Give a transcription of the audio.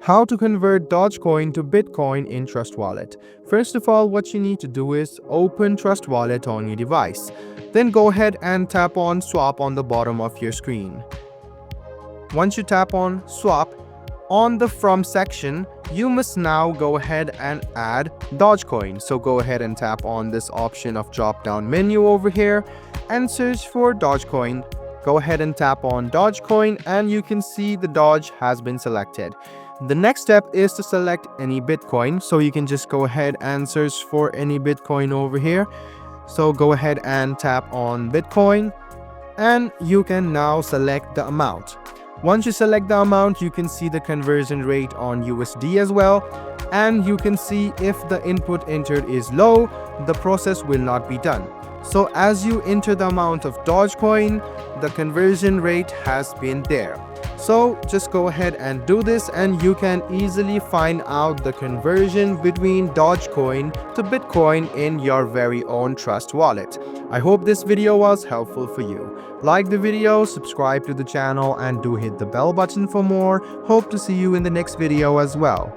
How to convert Dogecoin to Bitcoin in Trust Wallet. First of all, what you need to do is open Trust Wallet on your device. Then go ahead and tap on Swap on the bottom of your screen. Once you tap on Swap, on the From section, you must now go ahead and add Dogecoin. So go ahead and tap on this option of drop-down menu over here and search for Dogecoin. Go ahead and tap on Dogecoin and you can see the Doge has been selected. The next step is to select any Bitcoin. So you can just go ahead and search for any Bitcoin over here. So go ahead and tap on Bitcoin and you can now select the amount. Once you select the amount, you can see the conversion rate on USD as well. And you can see if the input entered is low, the process will not be done. So as you enter the amount of Dogecoin, the conversion rate has been there. So just go ahead and do this and you can easily find out the conversion between Dogecoin to Bitcoin in your very own Trust Wallet. I hope this video was helpful for you. Like the video, subscribe to the channel and do hit the bell button for more. Hope to see you in the next video as well.